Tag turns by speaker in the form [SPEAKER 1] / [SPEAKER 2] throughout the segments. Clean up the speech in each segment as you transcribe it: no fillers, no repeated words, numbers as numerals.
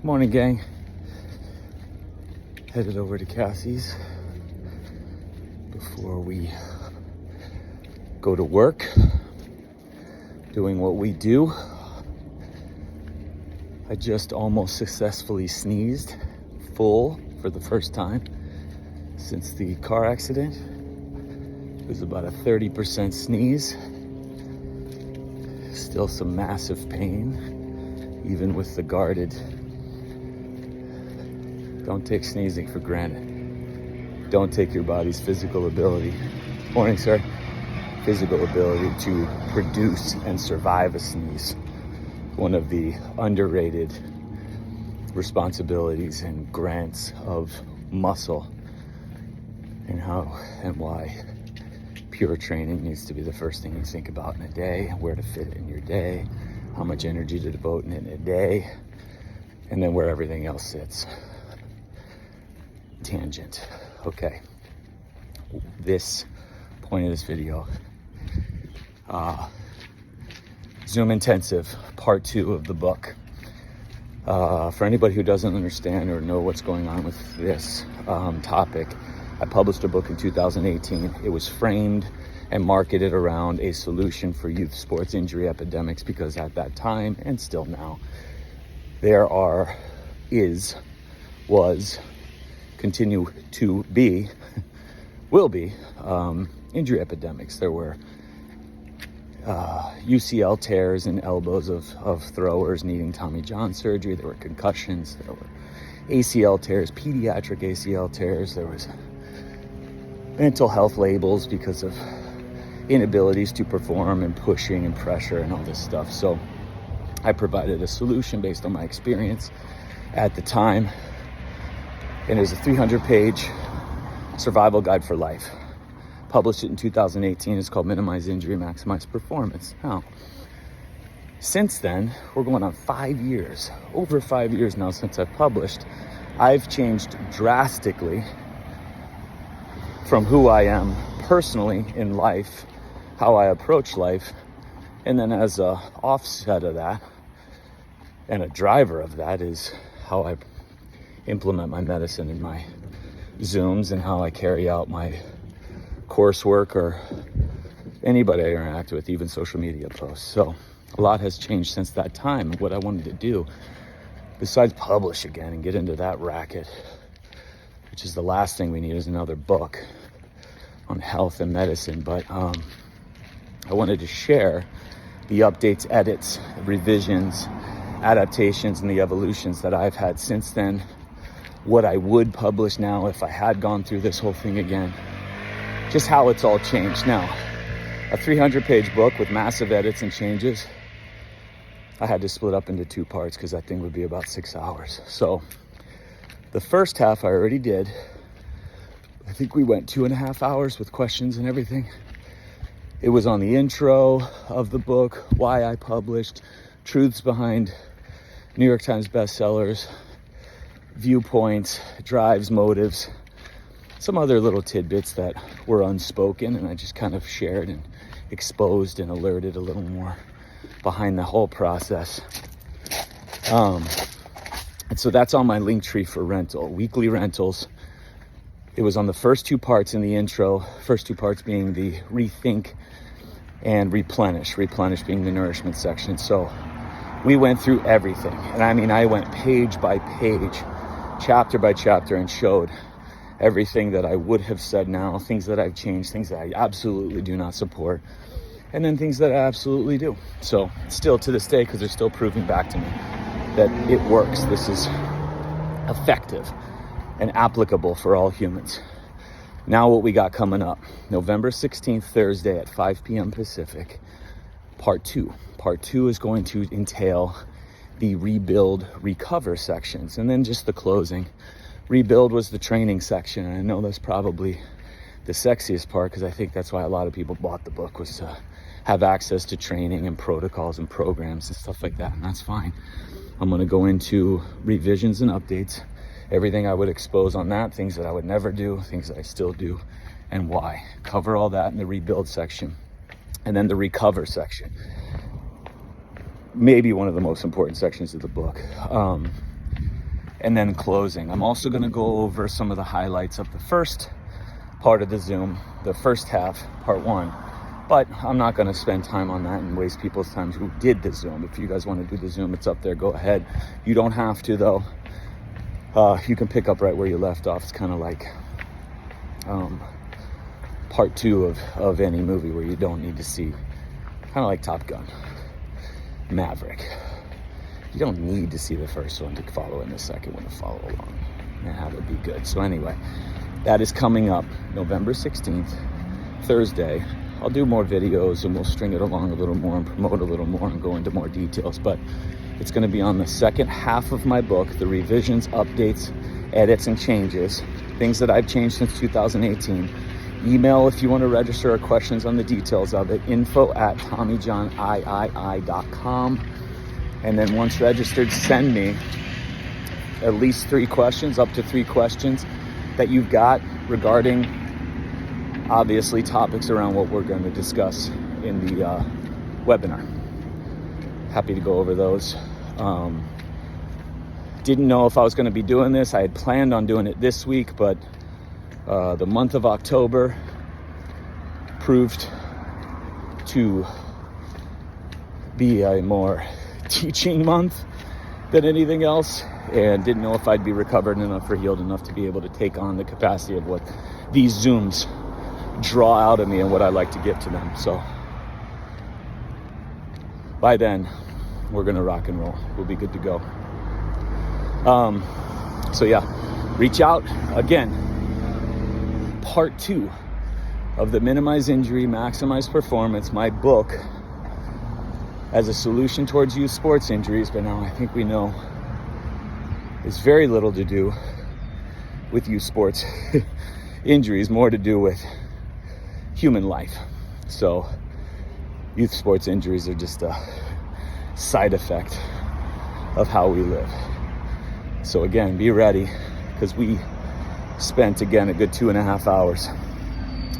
[SPEAKER 1] Morning, gang. Headed over to Cassie's before we go to work, doing what we do. I just almost successfully sneezed full for the first time since the car accident. It was about a 30% sneeze. Still some massive pain, even with the guarded. Don't take sneezing for granted. Don't take your body's physical ability, physical ability to produce and survive a sneeze. One of the underrated responsibilities and grants of muscle, and how and why pure training needs to be the first thing you think about in a day, where to fit it in your day, how much energy to devote in a day, and then where everything else sits. Tangent. Okay. This point of this video, Zoom Intensive, part 2 of the book. For anybody who doesn't understand or know what's going on with this topic, I published a book in 2018. It was framed and marketed around a solution for youth sports injury epidemics, because at that time, and still now, there was, continue to be, will be, injury epidemics. There were UCL tears in elbows of throwers needing Tommy John surgery. There were concussions. There were ACL tears, pediatric ACL tears. There was mental health labels because of inabilities to perform and pushing and pressure and all this stuff. So I provided a solution based on my experience at the time. And it was a 300-page survival guide for life. Published it in 2018. It's called Minimize Injury, Maximize Performance. Now, since then, we're going on 5 years, over 5 years now since I've published. I've changed drastically from who I am personally in life, how I approach life, and then as a offset of that, and a driver of that, is how I implement my medicine in my Zooms and how I carry out my coursework or anybody I interact with, even social media posts. So a lot has changed since that time. What I wanted to do, besides publish again and get into that racket, which is the last thing we need, is another book on health and medicine. But I wanted to share the updates, edits, revisions, adaptations, and the evolutions that I've had since then. What I would publish now if I had gone through this whole thing again. Just how it's all changed. Now, a 300-page book with massive edits and changes, I had to split up into 2 parts because that thing would be about 6 hours. So the first half I already did. I think we went 2.5 hours with questions and everything. It was on the intro of the book, why I published, truths behind New York Times bestsellers, viewpoints, drives, motives, some other little tidbits that were unspoken, and I just kind of shared and exposed and alerted a little more behind the whole process. And so that's on my link tree for rental, weekly rentals. It was on the first 2 parts in the intro, first 2 parts being the rethink and replenish being the nourishment section. So we went through everything. And I mean, I went page by page, chapter by chapter, and showed everything that I would have said now, things that I've changed, things that I absolutely do not support, and then things that I absolutely do. So still to this day, because they're still proving back to me that it works. This is effective and applicable for all humans. Now what we got coming up, November 16th, Thursday at 5 p.m. Pacific, part 2. Part 2 is going to entail the rebuild, recover sections, and then just the closing. Rebuild was the training section, and I know that's probably the sexiest part, because I think that's why a lot of people bought the book, was to have access to training and protocols and programs and stuff like that, and that's fine. I'm going to go into revisions and updates, everything I would expose on that, things that I would never do, things that I still do, and why. Cover all that in the rebuild section. And then the recover section, maybe one of the most important sections of the book. and then closing. I'm also going to go over some of the highlights of the first part of the Zoom, the first half, part one. But I'm not going to spend time on that and waste people's time who did the Zoom. If you guys want to do the Zoom, it's up there. Go ahead. You don't have to, though. You can pick up right where you left off. It's kind of like part two of any movie where you don't need to see. Kind of like Top Gun, Maverick. You don't need to see the first one to follow in the second one to follow along and have it be good. So anyway, that is coming up November 16th, Thursday. I'll do more videos and we'll string it along a little more and promote a little more and go into more details. But it's going to be on the second half of my book, the revisions, updates, edits, and changes, things that I've changed since 2018. Email if you want to register or questions on the details of it, info@TommyJohnIII.com. And then once registered, send me at least 3 questions, up to 3 questions that you've got regarding, obviously, topics around what we're going to discuss in the webinar. Happy to go over those. Didn't know if I was going to be doing this. I had planned on doing it this week, but the month of October proved to be a more teaching month than anything else, and didn't know if I'd be recovered enough or healed enough to be able to take on the capacity of what these Zooms draw out of me and what I like to give to them. So by then, we're gonna rock and roll. We'll be good to go. So yeah, reach out again. Part 2 of the Minimize Injury, Maximize Performance, my book, as a solution towards youth sports injuries, but now I think we know it's very little to do with youth sports injuries, more to do with human life. So youth sports injuries are just a side effect of how we live. So again, be ready, because we spent, again, a good 2.5 hours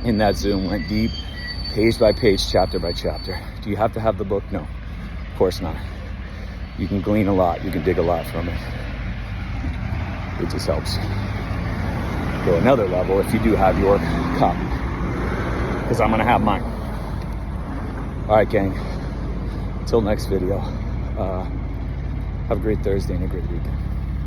[SPEAKER 1] in that Zoom, went deep, page by page, chapter by chapter. Do you have to have the book? No, of course not. You can glean a lot, you can dig a lot from it. It just helps go another level if you do have your copy, because I'm gonna have mine. All right, gang, until next video, have a great Thursday and a great weekend.